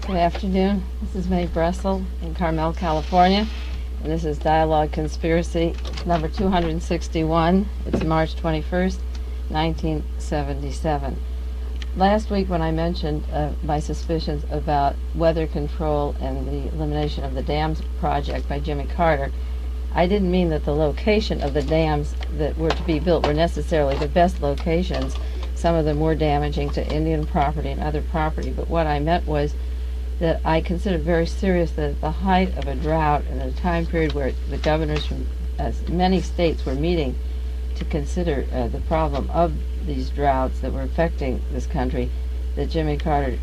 Good afternoon. This is Mae Brussell in Carmel, California, and this is Dialogue Conspiracy number 261. It's March 21st, 1977. Last week when I mentioned my suspicions about weather control and the elimination of the dams project by Jimmy Carter, I didn't mean that the location of the dams that were to be built were necessarily the best locations. Some of them were damaging to Indian property and other property, but what I meant was that I considered very serious that at the height of a drought and a time period where the governors from many states were meeting to consider the problem of these droughts that were affecting this country, that Jimmy Carter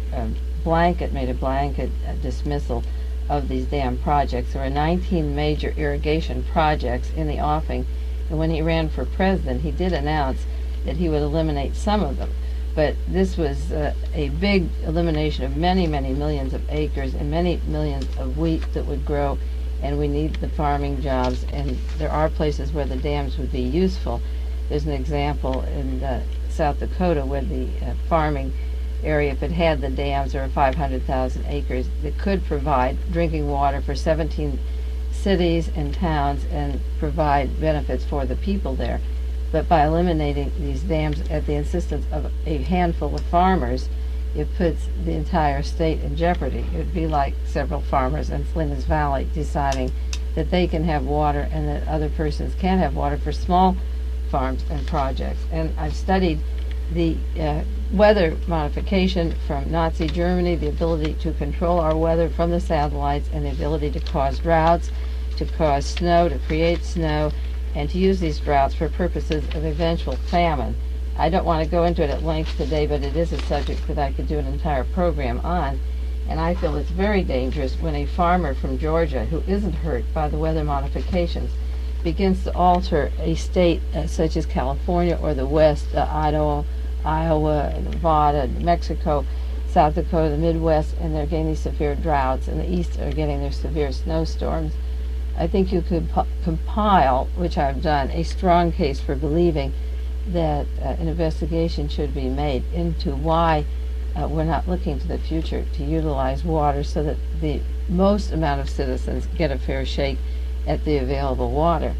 made a blanket dismissal of these dam projects. There were 19 major irrigation projects in the offing, and when he ran for president, he did announce that he would eliminate some of them. But this was a big elimination of many, many millions of acres and many millions of wheat that would grow, and we need the farming jobs, and there are places where the dams would be useful. There's an example in South Dakota where the farming area, if it had the dams, there were 500,000 acres that could provide drinking water for 17 cities and towns and provide benefits for the people there. But by eliminating these dams at the insistence of a handful of farmers, it puts the entire state in jeopardy. It would be like several farmers in Flinders Valley deciding that they can have water and that other persons can't have water for small farms and projects. And I've studied the weather modification from Nazi Germany, the ability to control our weather from the satellites, and the ability to cause droughts, to cause snow, to create snow, and to use these droughts for purposes of eventual famine. I don't want to go into it at length today, but it is a subject that I could do an entire program on, and I feel it's very dangerous when a farmer from Georgia who isn't hurt by the weather modifications begins to alter a state such as California or the West, Idaho, Iowa, Nevada, New Mexico, South Dakota, the Midwest, and they're getting these severe droughts, and the East are getting their severe snowstorms. I think you could compile, which I've done, a strong case for believing that an investigation should be made into why we're not looking to the future to utilize water so that the most amount of citizens get a fair shake at the available water.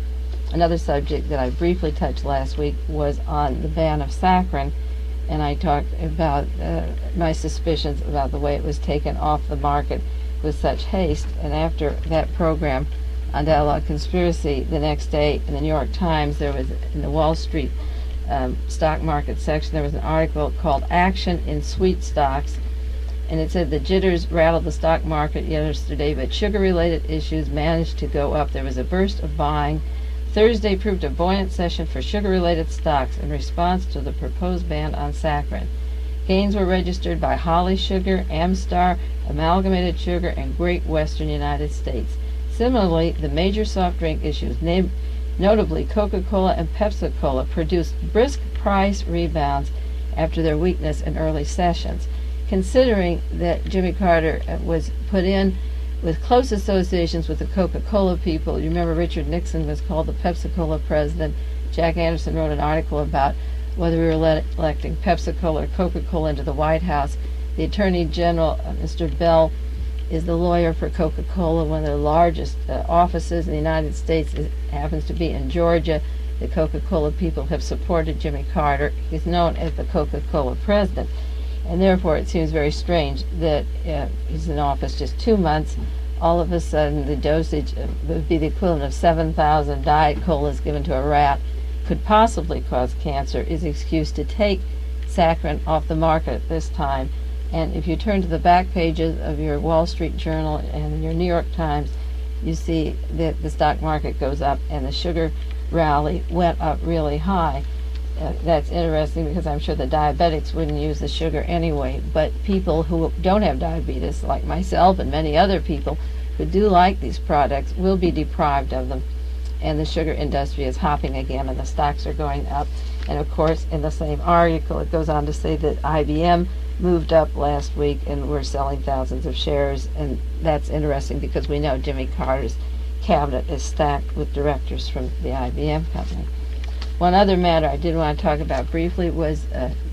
Another subject that I briefly touched last week was on the ban of saccharin, and I talked about my suspicions about the way it was taken off the market with such haste. And after that program on Dialogue Conspiracy, the next day in the New York Times, there was, in the Wall Street stock market section, there was an article called Action in Sweet Stocks, and it said the jitters rattled the stock market yesterday, but sugar-related issues managed to go up. There was a burst of buying. Thursday proved a buoyant session for sugar-related stocks in response to the proposed ban on saccharin. Gains were registered by Holly Sugar, Amstar, Amalgamated Sugar, and Great Western United States. Similarly, the major soft drink issues, notably Coca-Cola and Pepsi-Cola, produced brisk price rebounds after their weakness in early sessions. Considering that Jimmy Carter was put in with close associations with the Coca-Cola people, you remember Richard Nixon was called the Pepsi-Cola president. Jack Anderson wrote an article about whether we were electing Pepsi-Cola or Coca-Cola into the White House. The Attorney General, Mr. Bell, is the lawyer for Coca-Cola. One of the largest offices in the United States happens to be in Georgia. The Coca-Cola people have supported Jimmy Carter. He's known as the Coca-Cola president, and therefore it seems very strange that he's in office just 2 months. All of a sudden the dosage would be the equivalent of 7,000 Diet Colas given to a rat could possibly cause cancer, is excuse to take saccharin off the market at this time. And if you turn to the back pages of your Wall Street Journal and your New York Times, you see that the stock market goes up and the sugar rally went up really high. That's interesting because I'm sure the diabetics wouldn't use the sugar anyway, but people who don't have diabetes, like myself and many other people who do like these products, will be deprived of them. And the sugar industry is hopping again and the stocks are going up. And of course, in the same article, it goes on to say that IBM moved up last week and we're selling thousands of shares, and that's interesting because we know Jimmy Carter's cabinet is stacked with directors from the IBM company. One other matter I did want to talk about briefly was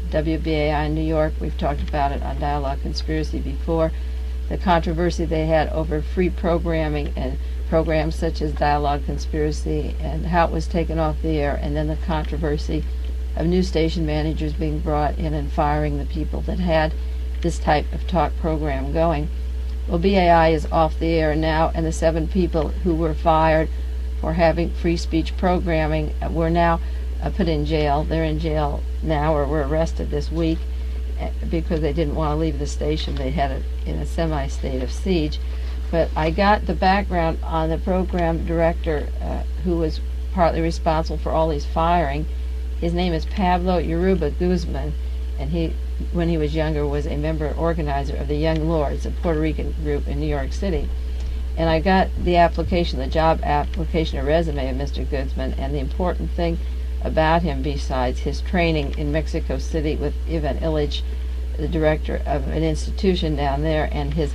WBAI in New York. We've talked about it on Dialogue Conspiracy before. the controversy they had over free programming and programs such as Dialogue Conspiracy and how it was taken off the air, and then the controversy of new station managers being brought in and firing the people that had this type of talk program going. Well, BAI is off the air now, and the 7 people who were fired for having free speech programming were now put in jail. They're in jail now, or were arrested this week, because they didn't want to leave the station. They had it in a semi-state of siege. But I got the background on the program director who was partly responsible for all these firing. His name is Pablo Yoruba Guzman, and he, when he was younger, was a member organizer of the Young Lords, a Puerto Rican group in New York City. And I got the application, the job application, a resume of Mr. Guzman, and the important thing about him, besides his training in Mexico City with Ivan Illich, the director of an institution down there, and his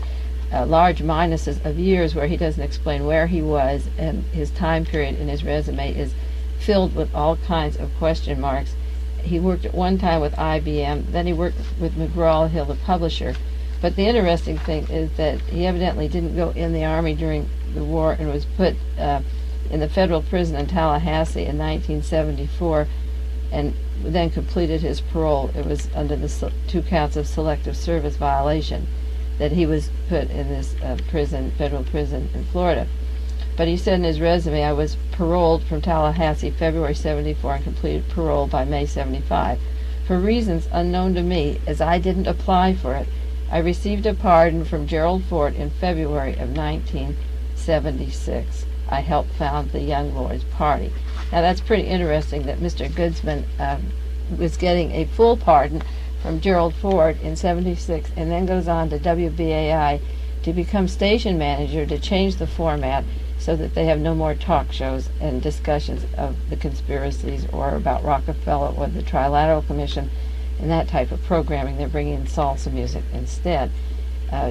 large minuses of years where he doesn't explain where he was, and his time period in his resume is filled with all kinds of question marks. He worked at one time with IBM, then he worked with McGraw-Hill, the publisher. But the interesting thing is that he evidently didn't go in the Army during the war and was put in the federal prison in Tallahassee in 1974, and then completed his parole. It was under the 2 counts of selective service violation that he was put in this prison, federal prison in Florida. But he said in his resume, I was paroled from Tallahassee February 74 and completed parole by May 75. For reasons unknown to me, as I didn't apply for it, I received a pardon from Gerald Ford in February of 1976. I helped found the Young Lords Party. Now that's pretty interesting that Mr. Guzman was getting a full pardon from Gerald Ford in 76, and then goes on to WBAI to become station manager to change the format so that they have no more talk shows and discussions of the conspiracies or about Rockefeller or the Trilateral Commission and that type of programming. They're bringing in salsa music instead.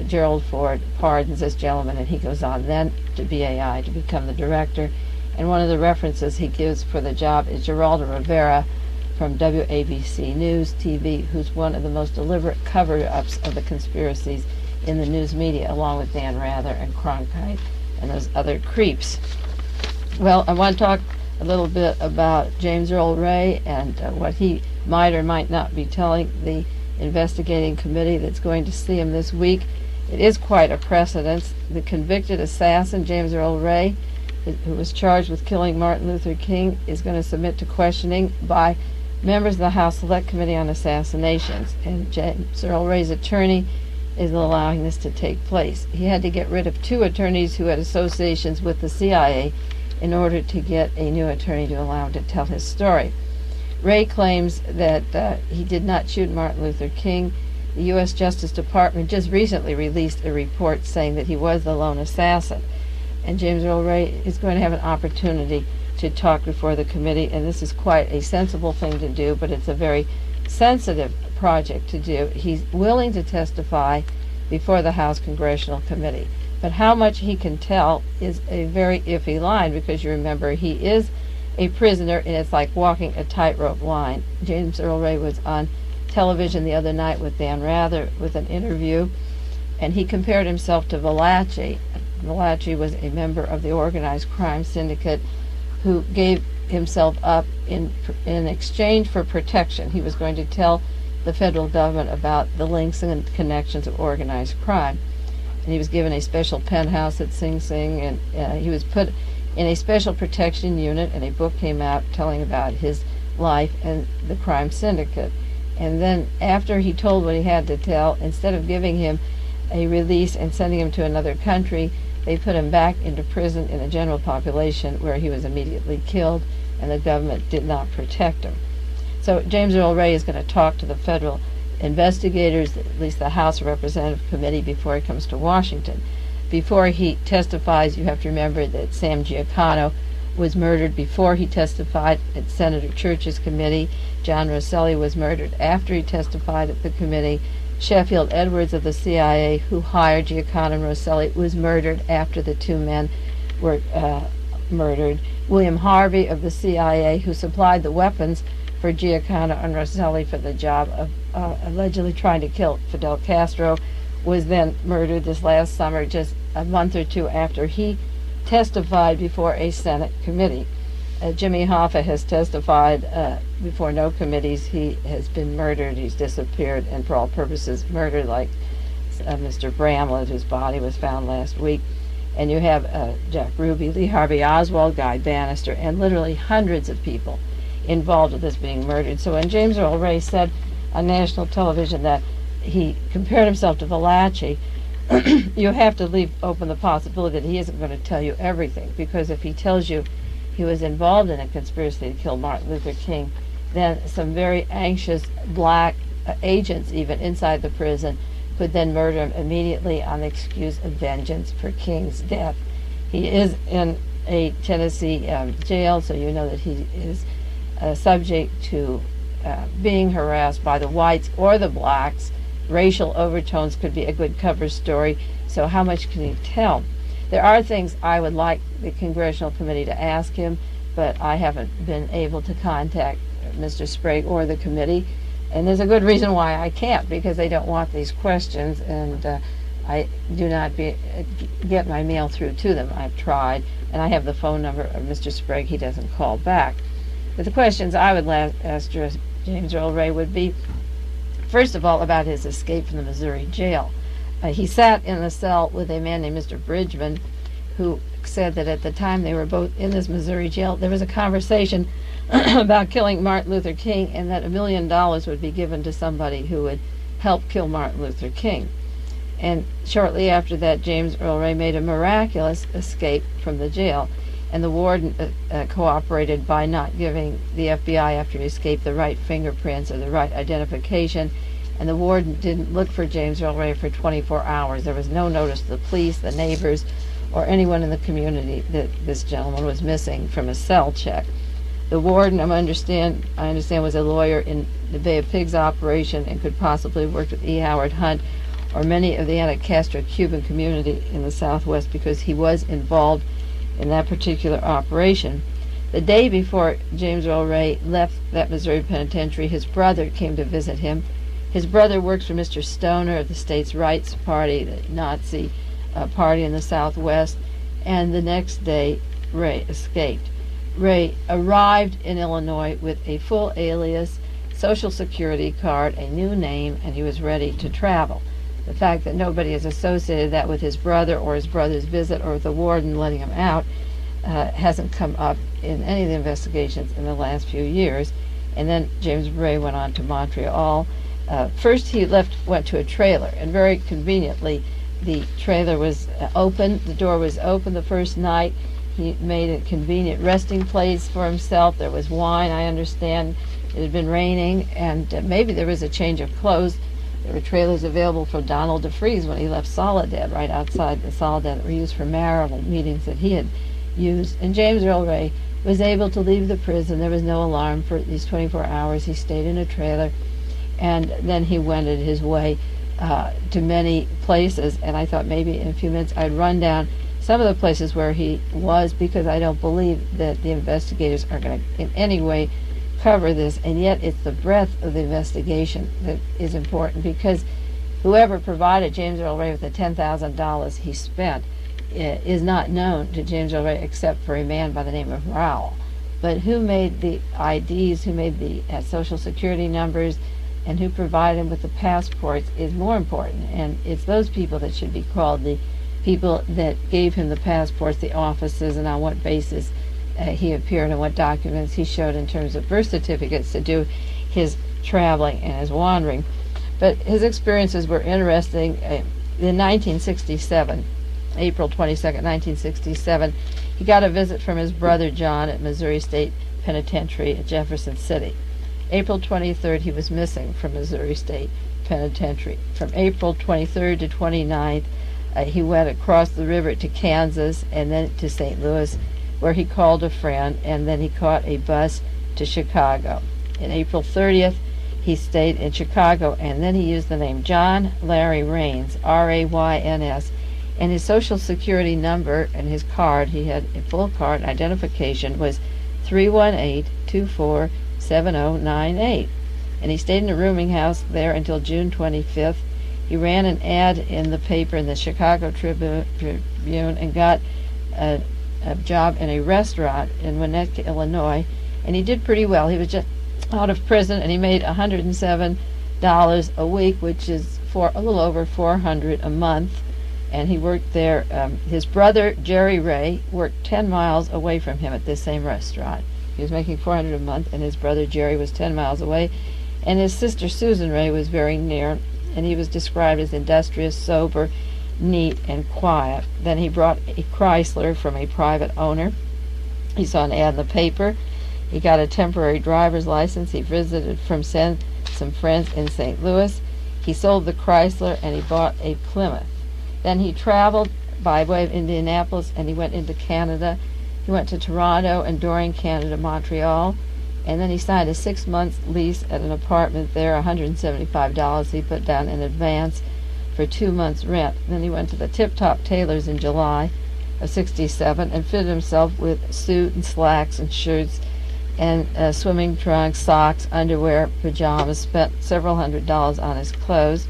Gerald Ford pardons this gentleman, and he goes on then to BAI to become the director. And one of the references he gives for the job is Geraldo Rivera from WABC News TV, who's one of the most deliberate cover-ups of the conspiracies in the news media, along with Dan Rather and Cronkite and those other creeps. Well, I want to talk a little bit about James Earl Ray and what he might or might not be telling the investigating committee that's going to see him this week. It is quite a precedent. The convicted assassin, James Earl Ray, who was charged with killing Martin Luther King, is going to submit to questioning by members of the House Select Committee on Assassinations, and James Earl Ray's attorney is allowing this to take place. He had to get rid of 2 attorneys who had associations with the CIA in order to get a new attorney to allow him to tell his story. Ray claims that he did not shoot Martin Luther King. The U.S. Justice Department just recently released a report saying that he was the lone assassin. And James Earl Ray is going to have an opportunity to talk before the committee, and this is quite a sensible thing to do, but it's a very sensitive project to do. He's willing to testify before the House Congressional Committee, but how much he can tell is a very iffy line, because you remember he is a prisoner, and it's like walking a tightrope line. James Earl Ray was on television the other night with Dan Rather with an interview, and he compared himself to Valachi. Valachi was a member of the organized crime syndicate who gave himself up in exchange for protection. He was going to tell the federal government about the links and connections of organized crime. And he was given a special penthouse at Sing Sing, and he was put in a special protection unit, and a book came out telling about his life and the crime syndicate. And then after he told what he had to tell, instead of giving him a release and sending him to another country, they put him back into prison in the general population, where he was immediately killed, and the government did not protect him. So James Earl Ray is going to talk to the federal investigators, at least the House Representative Committee, before he comes to Washington. Before he testifies, you have to remember that Sam Giancana was murdered before he testified at Senator Church's committee. John Rosselli was murdered after he testified at the committee. Sheffield Edwards of the CIA, who hired Giancana and Rosselli, was murdered after the 2 men were murdered. William Harvey of the CIA, who supplied the weapons for Giancana and Rosselli for the job of allegedly trying to kill Fidel Castro, was then murdered this last summer, just a month or two after he testified before a Senate committee. Jimmy Hoffa has testified before no committees. He has been murdered. He's disappeared, and for all purposes murdered, like Mr. Bramlett, whose body was found last week. And you have Jack Ruby, Lee Harvey Oswald, Guy Bannister, and literally hundreds of people involved with this being murdered. So when James Earl Ray said on national television that he compared himself to Valachi, you have to leave open the possibility that he isn't going to tell you everything, because if he tells you he was involved in a conspiracy to kill Martin Luther King, then some very anxious black agents, even inside the prison, could then murder him immediately on the excuse of vengeance for King's death. He is in a Tennessee jail, so you know that he is subject to being harassed by the whites or the blacks. Racial overtones could be a good cover story, so how much can he tell? There are things I would like the Congressional Committee to ask him, but I haven't been able to contact Mr. Sprague or the committee, and there's a good reason why I can't, because they don't want these questions, and I do not get my mail through to them. I've tried, and I have the phone number of Mr. Sprague. He doesn't call back. But the questions I would ask James Earl Ray would be, first of all, about his escape from the Missouri jail. He sat in a cell with a man named Mr. Bridgman, who said that at the time they were both in this Missouri jail, there was a conversation about killing Martin Luther King, and that $1 million would be given to somebody who would help kill Martin Luther King. And shortly after that, James Earl Ray made a miraculous escape from the jail, and the warden cooperated by not giving the FBI, after he escaped, the right fingerprints or the right identification, and the warden didn't look for James Earl Ray for 24 hours. There was no notice to the police, the neighbors, or anyone in the community that this gentleman was missing from a cell check. The warden, I understand, was a lawyer in the Bay of Pigs operation and could possibly have worked with E. Howard Hunt or many of the anti-Castro Cuban community in the Southwest, because he was involved in that particular operation. The day before James Earl Ray left that Missouri penitentiary, his brother came to visit him. His brother works for Mr. Stoner of the States' Rights Party, the Nazi party in the Southwest, and the next day Ray escaped. Ray arrived in Illinois with a full alias, Social Security card, a new name, and he was ready to travel. The fact that nobody has associated that with his brother or his brother's visit or with the warden letting him out hasn't come up in any of the investigations in the last few years. And then James Ray went on to Montreal. First he went to a trailer, and very conveniently the trailer was open. The door was open the first night. He made a convenient resting place for himself. There was wine, I understand. It had been raining, and maybe there was a change of clothes. There were trailers available for Donald DeFreeze when he left Soledad, right outside the Soledad, that were used for marital meetings that he had used. And James Earl Ray was able to leave the prison. There was no alarm for these 24 hours. He stayed in a trailer, and then he wended his way to many places. And I thought maybe in a few minutes I'd run down some of the places where he was, because I don't believe that the investigators are going to in any way cover this, and yet it's the breadth of the investigation that is important, because whoever provided James Earl Ray with the $10,000 he spent is not known to James Earl Ray except for a man by the name of Rowell. But who made the IDs, who made the Social Security numbers, and who provided him with the passports is more important, and it's those people that should be called, the people that gave him the passports, the offices, and on what basis he appeared and what documents he showed in terms of birth certificates to do his traveling and his wandering. But his experiences were interesting. In 1967, April 22nd, 1967, he got a visit from his brother John at Missouri State Penitentiary at Jefferson City. April 23rd, he was missing from Missouri State Penitentiary. From April 23rd to 29th, he went across the river to Kansas and then to St. Louis, where he called a friend, and then he caught a bus to Chicago. On April 30th, he stayed in Chicago, and then he used the name John Larry Raines, R-A-Y-N-S, and his Social Security number and his card, he had a full card identification, was 318-247098. And he stayed in a rooming house there until June 25th. He ran an ad in the paper, in the Chicago Tribune, and got a job in a restaurant in Winnetka, Illinois, and he did pretty well. He was just out of prison, and he made $107 a week, which is for a little over $400 a month. And he worked there. His brother Jerry Ray worked 10 miles away from him at this same restaurant. He was making $400 a month, and his brother Jerry was 10 miles away, and his sister Susan Ray was very near, and he was described as industrious, sober, neat, and quiet. Then he brought a Chrysler from a private owner. He saw an ad in the paper. He got a temporary driver's license. He visited from some friends in St. Louis. He sold the Chrysler, and he bought a Plymouth. Then he traveled by way of Indianapolis, and he went into Canada. He went to Toronto, and during Canada, Montreal. And then he signed a 6-month lease at an apartment there, $175 he put down in advance for 2 months' rent. Then he went to the Tip Top Tailors in July of '67 and fitted himself with suit and slacks and shirts and swimming trunks, socks, underwear, pajamas, spent several $100s on his clothes.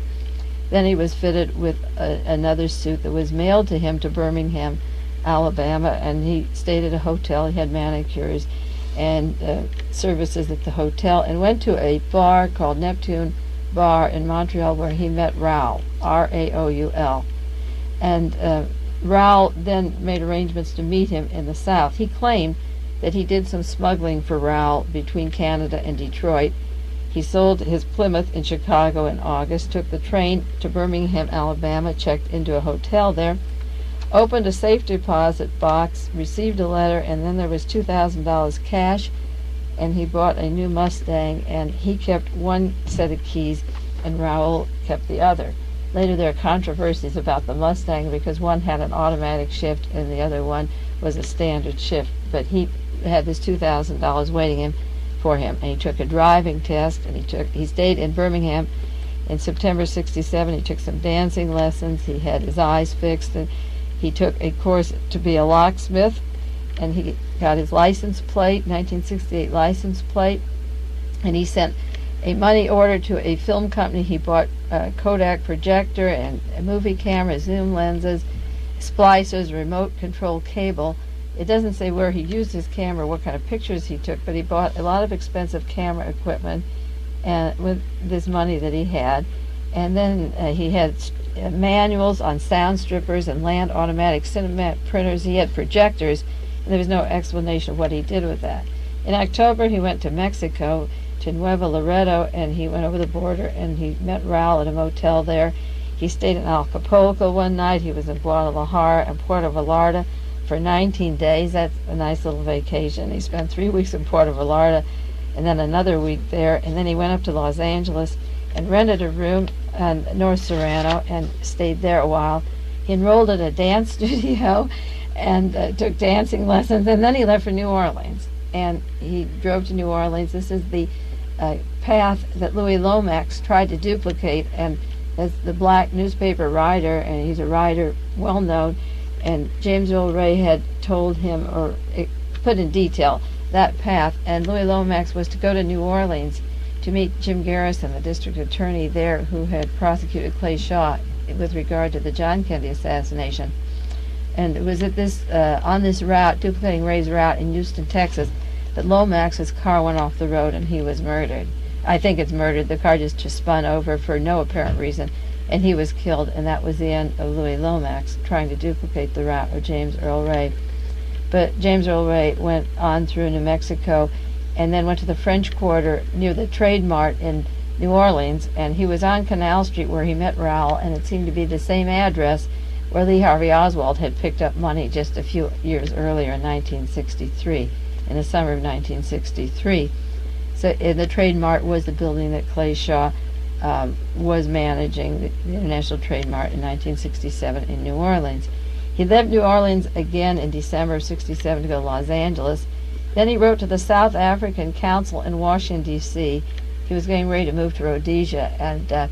Then he was fitted with another suit that was mailed to him to Birmingham, Alabama, and he stayed at a hotel. He had manicures and services at the hotel, and went to a bar called Neptune Bar in Montreal, where he met Raoul, R-A-O-U-L. And Raoul then made arrangements to meet him in the South. He claimed that he did some smuggling for Raoul between Canada and Detroit. He sold his Plymouth in Chicago in August, took the train to Birmingham, Alabama, checked into a hotel there, opened a safe deposit box, received a letter, and then there was $2,000 cash, and he bought a new Mustang, and he kept one set of keys, and Raoul kept the other. Later there are controversies about the Mustang because one had an automatic shift and the other one was a standard shift, but he had this $2,000 waiting for him, and he took a driving test, and he stayed in Birmingham in September '67. He took some dancing lessons. He had his eyes fixed, and he took a course to be a locksmith, and he got his license plate, 1968 license plate, and he sent a money order to a film company. He bought a Kodak projector and a movie camera, zoom lenses, splicers, remote control cable. It doesn't say where he used his camera, what kind of pictures he took, but he bought a lot of expensive camera equipment and with this money that he had. And then he had manuals on sound strippers and land automatic cinema printers. He had projectors, and there was no explanation of what he did with that. In October, he went to Mexico, to Nuevo Laredo, and he went over the border, and he met Raoul at a motel there. He stayed in Acapulco one night. He was in Guadalajara and Puerto Vallarta for 19 days. That's a nice little vacation. He spent 3 weeks in Puerto Vallarta and then another week there, and then he went up to Los Angeles and rented a room in North Serrano and stayed there a while. He enrolled at a dance studio and took dancing lessons, and then he left for New Orleans, and he drove to New Orleans. This is the path that Louis Lomax tried to duplicate, and as the black newspaper writer, and he's a writer well known, and James Earl Ray had told him, or put in detail, that path, and Louis Lomax was to go to New Orleans to meet Jim Garrison, the district attorney there, who had prosecuted Clay Shaw with regard to the John Kennedy assassination. And it was at this on this route, duplicating Ray's route in Houston, Texas, that Lomax's car went off the road and he was murdered. I think it's murdered. The car just spun over for no apparent reason, and he was killed, and that was the end of Louis Lomax trying to duplicate the route of James Earl Ray. But James Earl Ray went on through New Mexico and then went to the French Quarter near the Trade Mart in New Orleans, and he was on Canal Street where he met Raoul, and it seemed to be the same address where Lee Harvey Oswald had picked up money just a few years earlier in 1963, in the summer of 1963. So the Trade Mart was the building that Clay Shaw was managing, the International Trade Mart, in 1967 in New Orleans. He left New Orleans again in December of '67 to go to Los Angeles. Then he wrote to the South African Council in Washington, D.C. He was getting ready to move to Rhodesia, and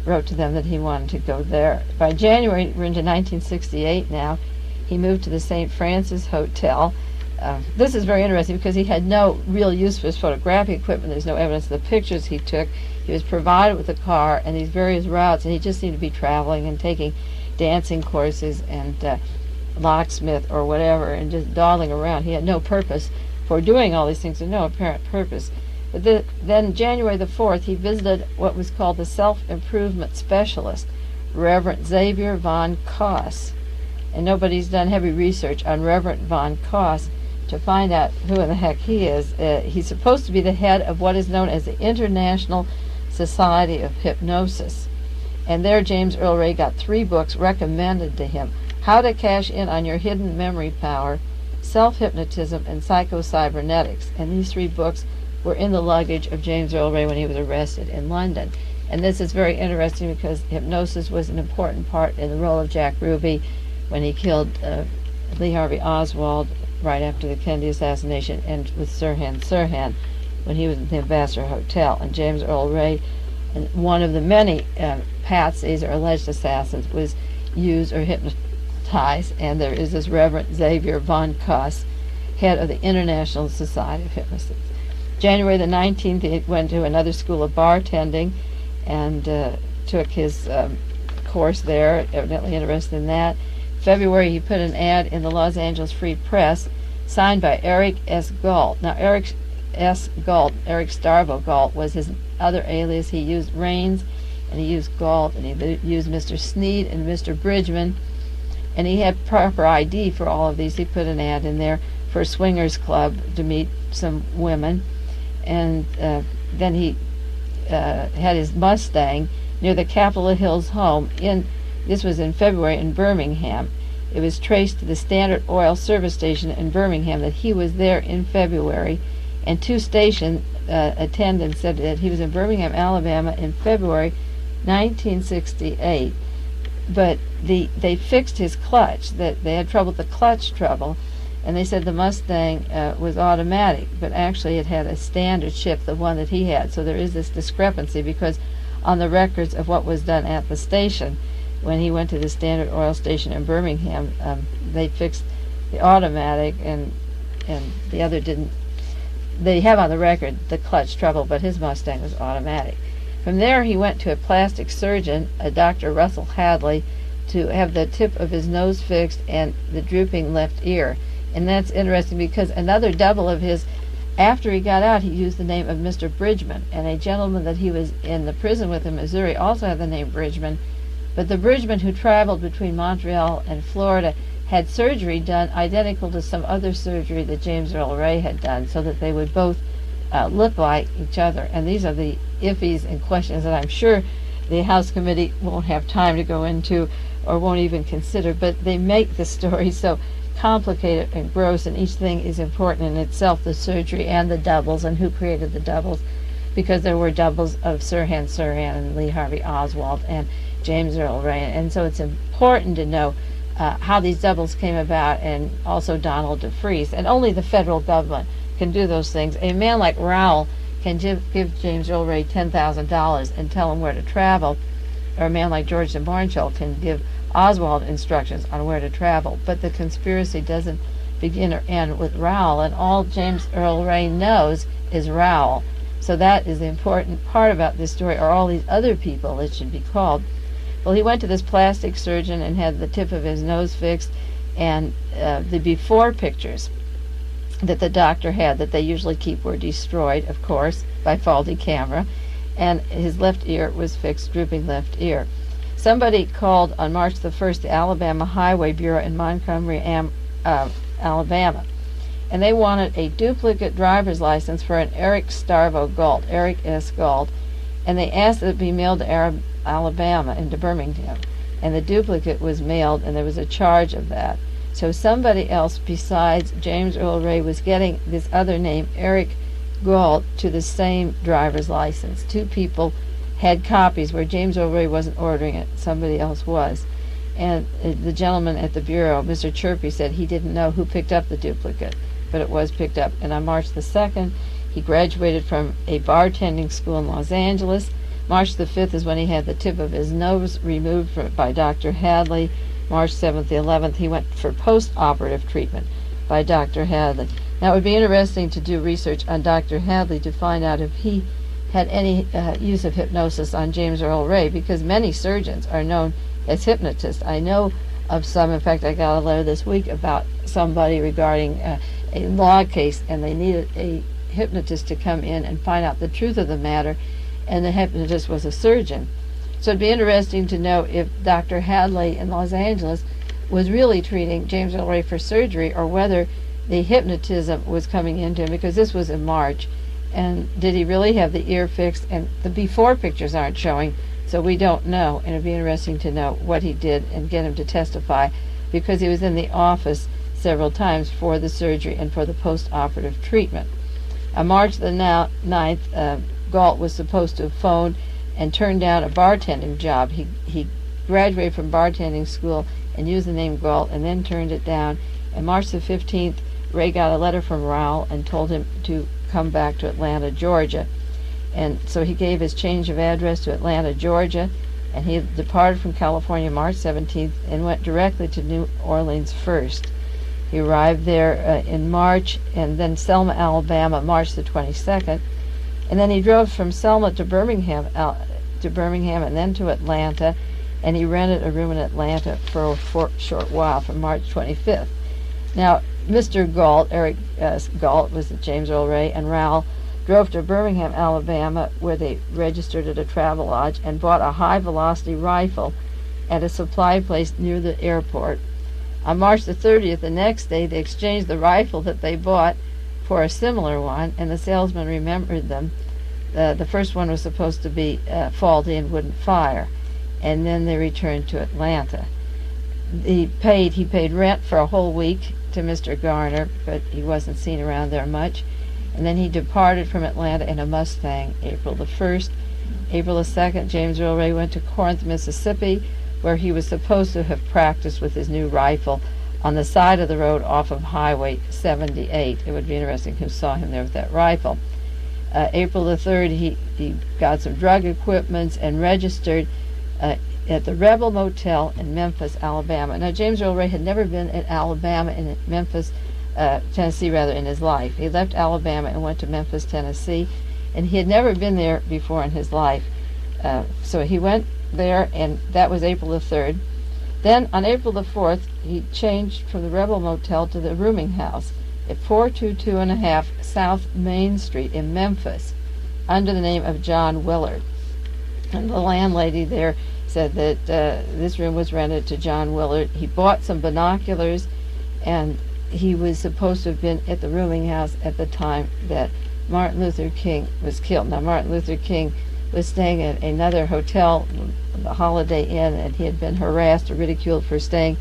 wrote to them that he wanted to go there. By January, we're into 1968 now, he moved to the St. Francis Hotel. This is very interesting because he had no real use for his photographic equipment. There's no evidence of the pictures he took. He He was provided with a car and these various routes, and he just seemed to be traveling and taking dancing courses and locksmith or whatever, and just dawdling around. He had no purpose for doing all these things, and no apparent purpose. But then January the 4th, he visited what was called the self-improvement specialist, Reverend Xavier von Koss. And nobody's done heavy research on Reverend von Koss to find out who in the heck he is. He's supposed to be the head of what is known as the International Society of Hypnosis. And there James Earl Ray got 3 books recommended to him: How to Cash In on Your Hidden Memory Power, Self-Hypnotism, and Psycho-Cybernetics. And these 3 books were in the luggage of James Earl Ray when he was arrested in London. And this is very interesting because hypnosis was an important part in the role of Jack Ruby when he killed Lee Harvey Oswald right after the Kennedy assassination, and with Sirhan when he was at the Ambassador Hotel. And James Earl Ray, one of the many patsies or alleged assassins, was used or hypnotized. And there is this Reverend Xavier von Koss, head of the International Society of Hypnosis. January the 19th, he went to another school of bartending and took his course there, evidently interested in that. February, he put an ad in the Los Angeles Free Press, signed by Eric S. Galt. Now, Eric S. Galt, Eric Starvo Galt, was his other alias. He used Raines, and he used Galt, and he used Mr. Sneed and Mr. Bridgman, and he had proper ID for all of these. He put an ad in there for a swingers club to meet some women, and then he had his Mustang near the Capitol Hills home. This was in February in Birmingham. It was traced to the Standard Oil service station in Birmingham that he was there in February, and 2 station attendants said that he was in Birmingham, Alabama in February 1968. But they fixed his clutch. That they had trouble with the clutch trouble, and they said the Mustang was automatic, but actually it had a standard shift, the one that he had. So there is this discrepancy, because on the records of what was done at the station, when he went to the Standard Oil station in Birmingham, they fixed the automatic, and the other didn't. They have on the record the clutch trouble, but his Mustang was automatic. From there, he went to a plastic surgeon, a Dr. Russell Hadley, to have the tip of his nose fixed and the drooping left ear. And that's interesting because another double of his, after he got out, he used the name of Mr. Bridgman, and a gentleman that he was in the prison with in Missouri also had the name Bridgman. But the Bridgman who traveled between Montreal and Florida had surgery done identical to some other surgery that James Earl Ray had done, so that they would both look like each other. And these are the iffies and questions that I'm sure the House Committee won't have time to go into or won't even consider, but they make the story so complicated and gross, and each thing is important in itself, the surgery and the doubles and who created the doubles, because there were doubles of Sirhan and Lee Harvey Oswald and James Earl Ray, and so it's important to know how these doubles came about, and also Donald DeFreeze. And only the federal government can do those things. A man like Rowell can give James Earl Ray $10,000 and tell him where to travel, or a man like George DeMohrenschildt can give Oswald instructions on where to travel. But the conspiracy doesn't begin or end with Rowell, and all James Earl Ray knows is Rowell. So that is the important part about this story, or all these other people, it should be called. Well, he went to this plastic surgeon and had the tip of his nose fixed, and the before pictures that the doctor had, that they usually keep, were destroyed, of course, by faulty camera, and his left ear was fixed, drooping left ear. Somebody called on March the 1st the Alabama Highway Bureau in Montgomery, Alabama, and they wanted a duplicate driver's license for an Eric Starvo Galt, Eric S. Galt, and they asked that it be mailed to Alabama into Birmingham, and the duplicate was mailed, and there was a charge of that. So somebody else besides James Earl Ray was getting this other name, Eric Galt, to the same driver's license. 2 people had copies where James Earl Ray wasn't ordering it, somebody else was. And the gentleman at the bureau, Mr. Chirpy, said he didn't know who picked up the duplicate, but it was picked up. And on March the 2nd, he graduated from a bartending school in Los Angeles. March the 5th is when he had the tip of his nose removed by Dr. Hadley. March 7th, the 11th, he went for post-operative treatment by Dr. Hadley. Now, it would be interesting to do research on Dr. Hadley to find out if he had any use of hypnosis on James Earl Ray, because many surgeons are known as hypnotists. I know of some. In fact, I got a letter this week about somebody regarding a law case, and they needed a hypnotist to come in and find out the truth of the matter, and the hypnotist was a surgeon. So it'd be interesting to know if Dr. Hadley in Los Angeles was really treating James Earl Ray for surgery, or whether the hypnotism was coming into him, because this was in March. And did he really have the ear fixed? And the before pictures aren't showing, so we don't know. And it'd be interesting to know what he did and get him to testify, because he was in the office several times for the surgery and for the post-operative treatment. On March the 9th, Galt was supposed to have phoned and turned down a bartending job. He graduated from bartending school and used the name Galt, and then turned it down. And March the 15th, Ray got a letter from Raoul and told him to come back to Atlanta, Georgia. And so he gave his change of address to Atlanta, Georgia, and he departed from California March 17th and went directly to New Orleans first. He arrived there in March, and then Selma, Alabama, March the 22nd, and then he drove from Selma to Birmingham, and then to Atlanta, and he rented a room in Atlanta for a short while from March 25th. Now, Mr. Galt, Eric Galt, was James Earl Ray, and Raoul drove to Birmingham, Alabama, where they registered at a travel lodge and bought a high-velocity rifle at a supply place near the airport. On March the 30th, the next day, they exchanged the rifle that they bought for a similar one, and the salesman remembered them. The first one was supposed to be faulty and wouldn't fire, and then they returned to Atlanta. He paid rent for a whole week to Mr. Garner, but he wasn't seen around there much. And then he departed from Atlanta in a Mustang, April the 1st. April the 2nd, James Earl Ray went to Corinth, Mississippi, where he was supposed to have practiced with his new rifle on the side of the road off of Highway 78. It would be interesting who saw him there with that rifle. April the 3rd, he got some drug equipment and registered at the Rebel Motel in Memphis, Alabama. Now, James Earl Ray had never been in Alabama, in Memphis, Tennessee, in his life. He left Alabama and went to Memphis, Tennessee, and he had never been there before in his life. So he went there, and that was April the 3rd. Then, on April the 4th, he changed from the Rebel Motel to the rooming house at 422.5 South Main Street in Memphis, under the name of John Willard. And the landlady there said that this room was rented to John Willard. He bought some binoculars, and he was supposed to have been at the rooming house at the time that Martin Luther King was killed. Now, Martin Luther King was staying at another hotel, the Holiday Inn, and he had been harassed or ridiculed for staying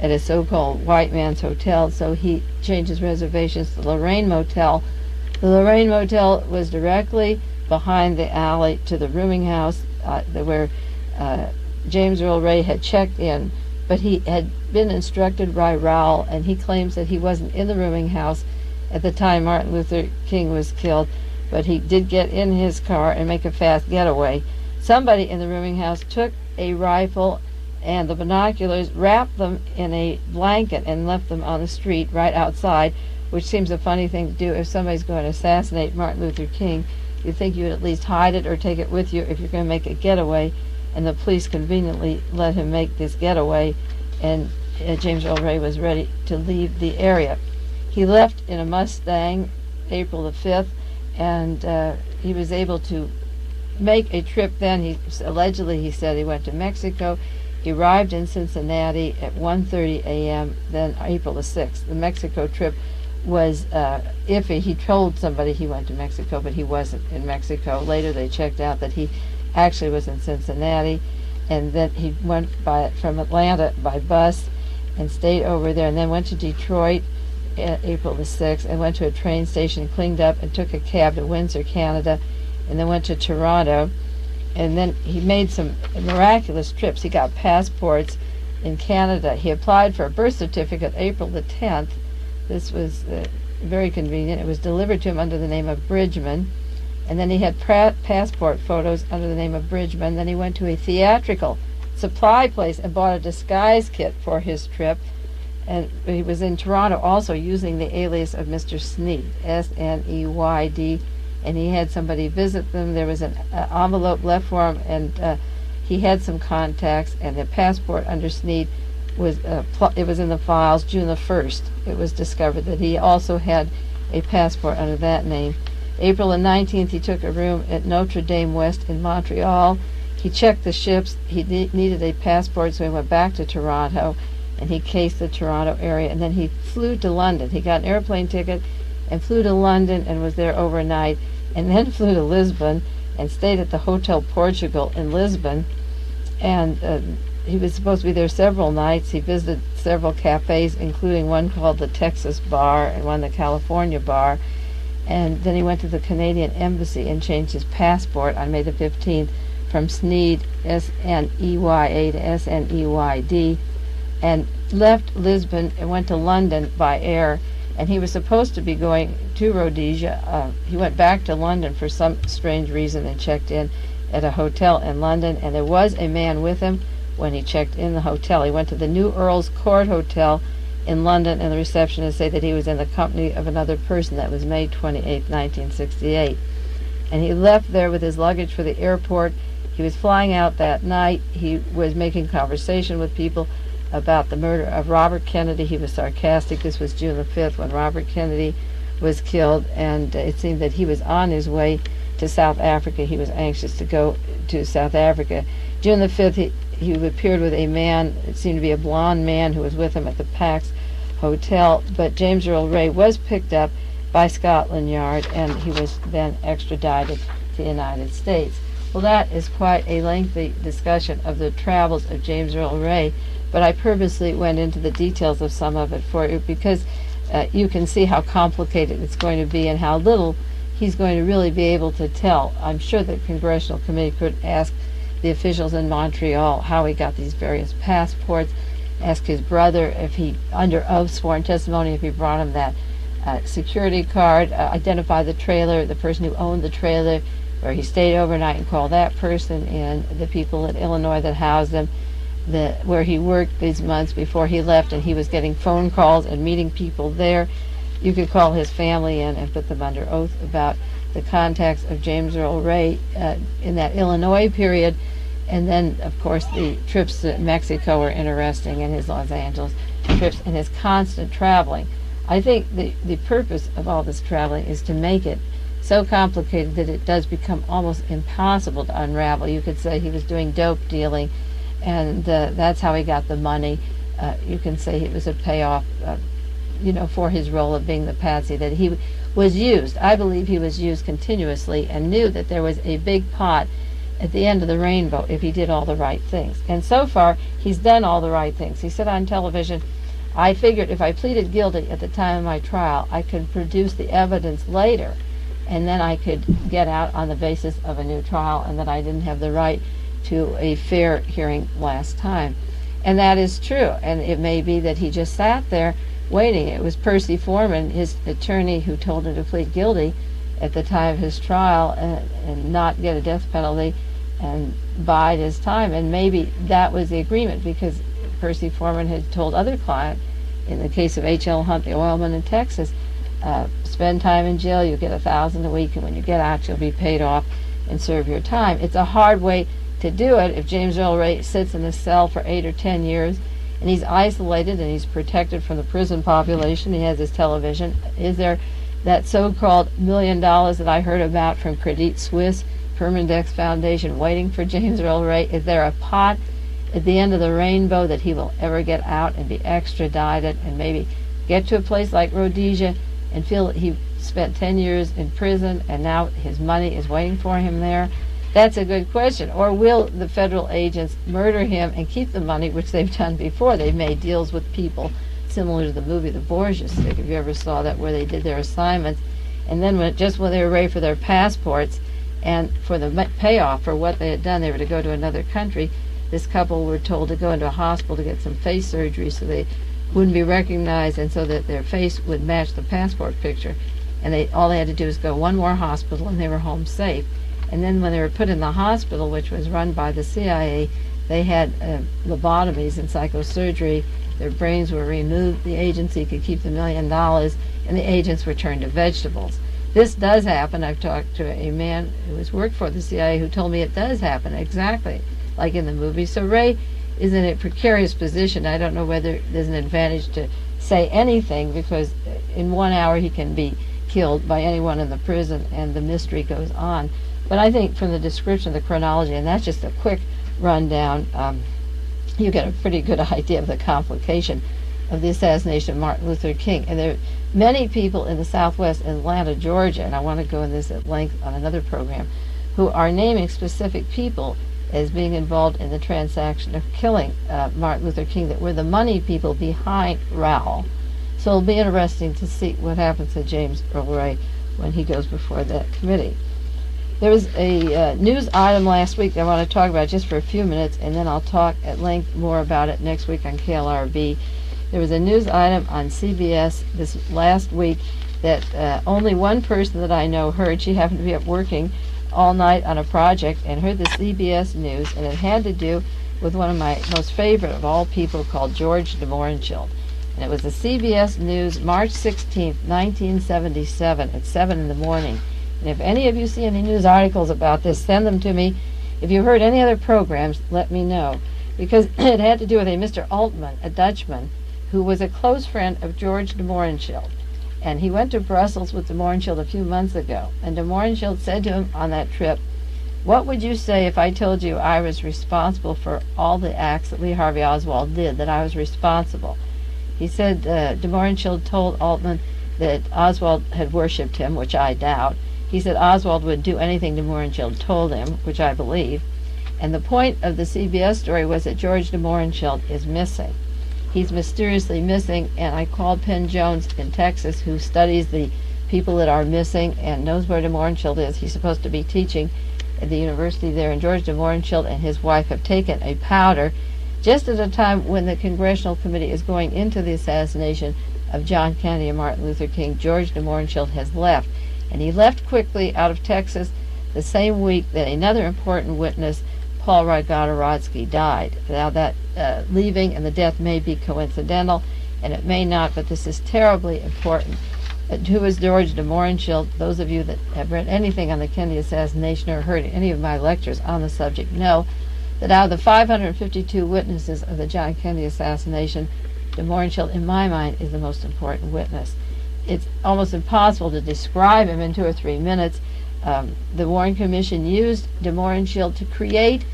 at a so-called white man's hotel, so he changed his reservations to the Lorraine Motel. The Lorraine Motel was directly behind the alley to the rooming house where James Earl Ray had checked in, but he had been instructed by Raoul, and he claims that he wasn't in the rooming house at the time Martin Luther King was killed, but he did get in his car and make a fast getaway. Somebody in the rooming house took a rifle and the binoculars, wrapped them in a blanket, and left them on the street right outside, which seems a funny thing to do. If somebody's going to assassinate Martin Luther King, you'd think you would at least hide it or take it with you if you're going to make a getaway. And the police conveniently let him make this getaway, and James Earl Ray was ready to leave the area. He left in a Mustang April the 5th, and he was able to make a trip then. Allegedly he said he went to Mexico. He arrived in Cincinnati at 1:30 a.m. then April the 6th. The Mexico trip was iffy. He told somebody he went to Mexico, but he wasn't in Mexico. Later they checked out that he actually was in Cincinnati, and then he went from Atlanta by bus and stayed over there, and then went to Detroit April the 6th, and went to a train station, cleaned up, and took a cab to Windsor, Canada, and then went to Toronto. And then he made some miraculous trips. He got passports in Canada. He applied for a birth certificate April the 10th. This was very convenient. It was delivered to him under the name of Bridgman. And then he had passport photos under the name of Bridgman. Then he went to a theatrical supply place and bought a disguise kit for his trip. And he was in Toronto also using the alias of Mr. Sneyd, Sneyd. and he had somebody visit them. There was an envelope left for him, and he had some contacts, and the passport under Sneed was it was in the files. June the 1st, it was discovered that he also had a passport under that name. April the 19th, he took a room at Notre Dame West in Montreal. He checked the ships. He needed a passport, so he went back to Toronto, and he cased the Toronto area, and then he flew to London. He got an airplane ticket and flew to London and was there overnight, and then flew to Lisbon and stayed at the Hotel Portugal in Lisbon, and he was supposed to be there several nights. He visited several cafes, including one called the Texas Bar and one the California Bar, and then he went to the Canadian Embassy and changed his passport on May the 15th from Sneed, S-N-E-Y-A, to S-N-E-Y-D, and left Lisbon and went to London by air, and he was supposed to be going to Rhodesia. He went back to London for some strange reason and checked in at a hotel in London, and there was a man with him when he checked in the hotel. He went to the New Earl's Court Hotel in London, and the receptionist said that he was in the company of another person. That was May 28, 1968. And he left there with his luggage for the airport. He was flying out that night. He was making conversation with people about the murder of Robert Kennedy. He was sarcastic. This was June the 5th when Robert Kennedy was killed, and it seemed that he was on his way to South Africa. He was anxious to go to South Africa. June the 5th, he appeared with a man, it seemed to be a blonde man, who was with him at the Pax Hotel, but James Earl Ray was picked up by Scotland Yard, and he was then extradited to the United States. Well, that is quite a lengthy discussion of the travels of James Earl Ray, but I purposely went into the details of some of it for you because you can see how complicated it's going to be and how little he's going to really be able to tell. I'm sure the Congressional Committee could ask the officials in Montreal how he got these various passports, ask his brother if he, under oath sworn testimony, if he brought him that security card, identify the trailer, the person who owned the trailer, where he stayed overnight, and call that person in, the people in Illinois that housed him, where he worked these months before he left, and he was getting phone calls and meeting people there. You could call his family in and put them under oath about the contacts of James Earl Ray in that Illinois period. And then, of course, the trips to Mexico were interesting, and his Los Angeles trips, and his constant traveling. I think the purpose of all this traveling is to make it so complicated that it does become almost impossible to unravel. You could say he was doing dope dealing, and that's how he got the money. You can say it was a payoff, for his role of being the patsy, that he was used. I believe he was used continuously and knew that there was a big pot at the end of the rainbow if he did all the right things. And so far, he's done all the right things. He said on television, I figured if I pleaded guilty at the time of my trial, I could produce the evidence later, and then I could get out on the basis of a new trial, and that I didn't have the right to a fair hearing last time. And that is true. And it may be that he just sat there waiting. It was Percy Foreman, his attorney, who told him to plead guilty at the time of his trial and not get a death penalty and bide his time. And maybe that was the agreement, because Percy Foreman had told other clients, in the case of H.L. Hunt, the oilman in Texas, spend time in jail, you'll get $1,000 a week, and when you get out, you'll be paid off and serve your time. It's a hard way to do it if James Earl Ray sits in a cell for 8 or 10 years, and he's isolated and he's protected from the prison population. He has his television. Is there that so-called $1 million that I heard about from Credit Suisse, Permandex Foundation, waiting for James Earl Ray? Is there a pot at the end of the rainbow that he will ever get out and be extradited and maybe get to a place like Rhodesia and feel that he spent 10 years in prison and now his money is waiting for him there? That's a good question. Or will the federal agents murder him and keep the money, which they've done before? They've made deals with people similar to the movie The Borgia Stick, if you ever saw that, where they did their assignments, and then when they were ready for their passports and for the payoff for what they had done, they were to go to another country. This couple were told to go into a hospital to get some face surgery so they wouldn't be recognized and so that their face would match the passport picture. And all they had to do was go one more hospital and they were home safe. And then when they were put in the hospital, which was run by the CIA, they had lobotomies and psychosurgery. Their brains were removed. The agency could keep the $1 million, and the agents were turned to vegetables. this does happen. I've talked to a man who has worked for the CIA who told me it does happen exactly like in the movie. So Ray is in a precarious position. I don't know whether there's an advantage to say anything, because in 1 hour he can be killed by anyone in the prison, and the mystery goes on. But I think from the description of the chronology, and that's just a quick rundown, you get a pretty good idea of the complication of the assassination of Martin Luther King. And there are many people in the Southwest, in Atlanta, Georgia, and I want to go into this at length on another program, who are naming specific people as being involved in the transaction of killing Martin Luther King, that were the money people behind Raoul. So it'll be interesting to see what happens to James Earl Ray when he goes before that committee. There was a news item last week that I want to talk about just for a few minutes, and then I'll talk at length more about it next week on KLRB. There was a news item on CBS this last week that only one person that I know heard. She happened to be up working all night on a project and heard the CBS news, and it had to do with one of my most favorite of all people called George DeMohrenschildt. And it was the CBS News, March 16th, 1977 at 7 in the morning. And if any of you see any news articles about this, send them to me. If you heard any other programs, let me know. Because it had to do with a Mr. Altman, a Dutchman, who was a close friend of George DeMohrenschildt. And he went to Brussels with DeMohrenschildt a few months ago. And DeMohrenschildt said to him on that trip, "What would you say if I told you I was responsible for all the acts that Lee Harvey Oswald did, that I was responsible?" He said DeMohrenschildt told Altman that Oswald had worshipped him, which I doubt. He said Oswald would do anything DeMohrenschildt told him, which I believe. And the point of the CBS story was that George DeMohrenschildt is missing. He's mysteriously missing, and I called Penn Jones in Texas, who studies the people that are missing and knows where DeMohrenschildt is. He's supposed to be teaching at the university there, and George DeMohrenschildt and his wife have taken a powder just at a time when the Congressional Committee is going into the assassination of John Kennedy and Martin Luther King. George DeMohrenschildt has left, and he left quickly out of Texas the same week that another important witness, Paul Rygotorodsky, died. Now that leaving and the death may be coincidental, and it may not, but this is terribly important. Who is George DeMohrenschildt? Those of you that have read anything on the Kennedy assassination or heard any of my lectures on the subject know that out of the 552 witnesses of the John Kennedy assassination, DeMohrenschildt, in my mind, is the most important witness. It's almost impossible to describe him in 2 or 3 minutes. The Warren Commission used DeMohrenschildt to create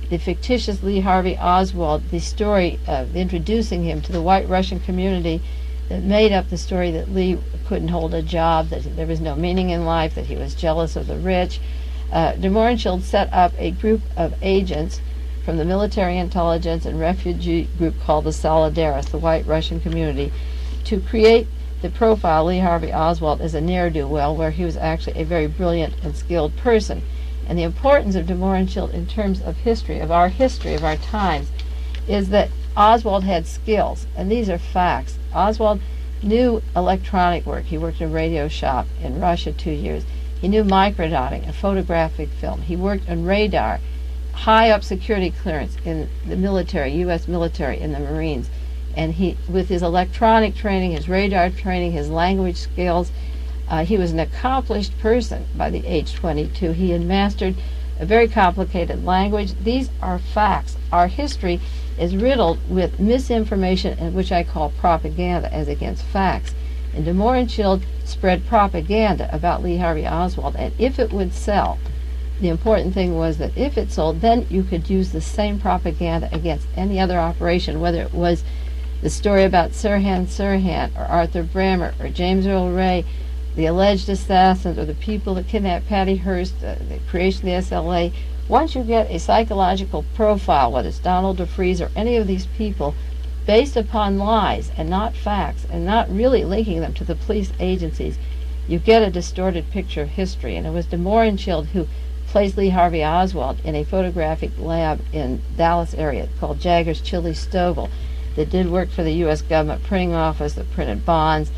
the fictitious Lee Harvey Oswald, the story of introducing him to the white Russian community that made up the story that Lee couldn't hold a job, that there was no meaning in life, that he was jealous of the rich. DeMohrenschildt set up a group of agents from the military intelligence and refugee group called the Solidaris, the white Russian community, to create the profile Lee Harvey Oswald as a ne'er-do-well, where he was actually a very brilliant and skilled person. And the importance of DeMohrenschildt in terms of history, of our times, is that Oswald had skills, and these are facts. Oswald knew electronic work. He worked in a radio shop in Russia 2 years. He knew microdotting, a photographic film. He worked on radar, high up security clearance in the military, U.S. military, in the Marines. And he, with his electronic training, his radar training, his language skills, he was an accomplished person by the age 22. He had mastered a very complicated language. These are facts. Our history is riddled with misinformation, and which I call propaganda as against facts. And DeMohrenschildt spread propaganda about Lee Harvey Oswald, and if it would sell, the important thing was that if it sold, then you could use the same propaganda against any other operation, whether it was the story about Sirhan Sirhan or Arthur Brammer or James Earl Ray, the alleged assassins, or the people that kidnapped Patty Hearst, the creation of the SLA. Once you get a psychological profile, whether it's Donald DeFreeze or any of these people, based upon lies and not facts, and not really linking them to the police agencies, you get a distorted picture of history. And it was DeMohrenschildt who placed Lee Harvey Oswald in a photographic lab in Dallas area called Jagger's Chili Stovall that did work for the U.S. government printing office that printed bonds.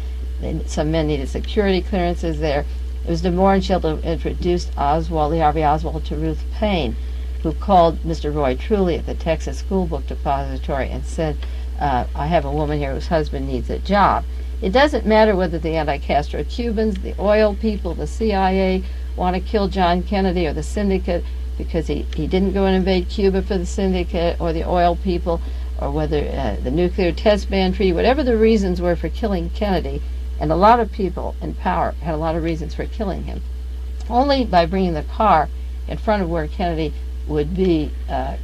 Some men needed security clearances there. It was DeMohrenschildt who introduced Lee Harvey Oswald, to Ruth Paine, who called Mr. Roy Truly at the Texas School Book Depository and said, I have a woman here whose husband needs a job. It doesn't matter whether the anti-Castro Cubans, the oil people, the CIA want to kill John Kennedy, or the syndicate because he didn't go and invade Cuba for the syndicate, or the oil people, or whether the nuclear test ban treaty, whatever the reasons were for killing Kennedy, and a lot of people in power had a lot of reasons for killing him. Only by bringing the car in front of where Kennedy would be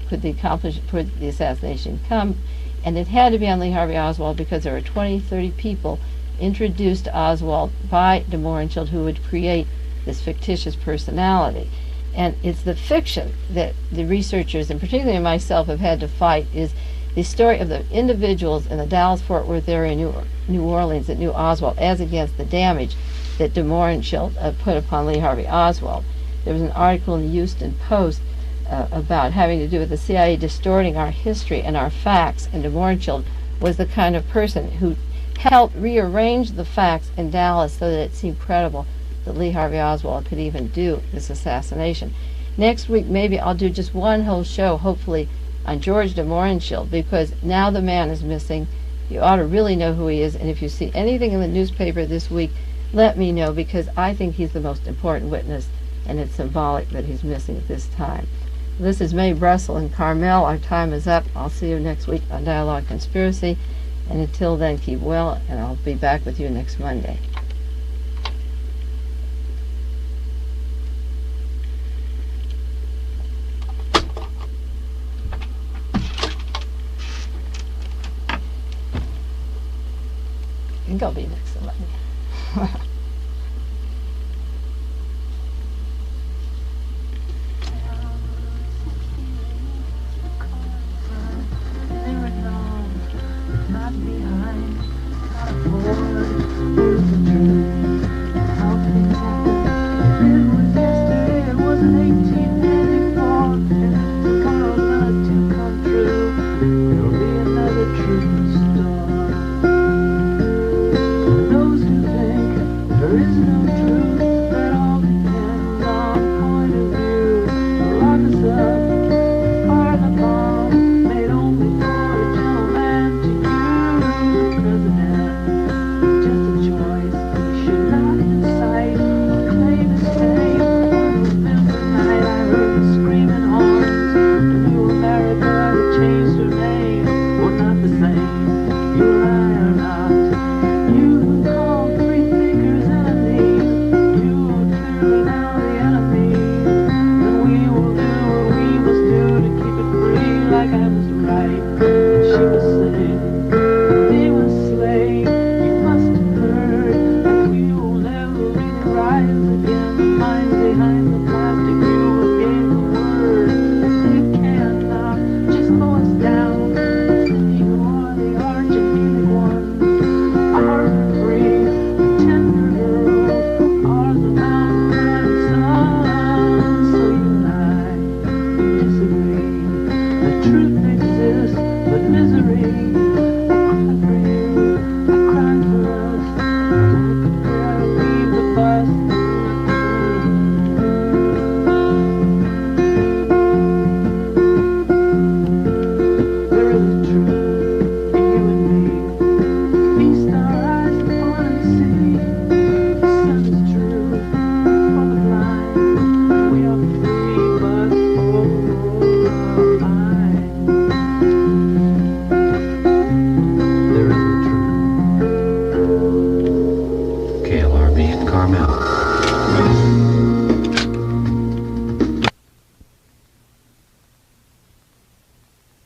could the assassination come. And it had to be on Lee Harvey Oswald because there were 20, 30 people introduced to Oswald by DeMohrenschildt who would create this fictitious personality. And it's the fiction that the researchers, and particularly myself, have had to fight, is the story of the individuals in the Dallas-Fort Worth area, New Orleans, that knew Oswald, as against the damage that DeMohrenschildt put upon Lee Harvey Oswald. There was an article in the Houston Post about having to do with the CIA distorting our history and our facts, and DeMohrenschildt was the kind of person who helped rearrange the facts in Dallas so that it seemed credible that Lee Harvey Oswald could even do this assassination. Next week, maybe I'll do just one whole show, hopefully, on George DeMohrenschildt, because now the man is missing. You ought to really know who he is, and if you see anything in the newspaper this week, let me know, because I think he's the most important witness, and it's symbolic that he's missing at this time. This is Mae Brussell and Carmel. Our time is up. I'll see you next week on Dialogue Conspiracy, and until then, keep well, and I'll be back with you next Monday. I think I'll be next Monday. KLRB in Carmel.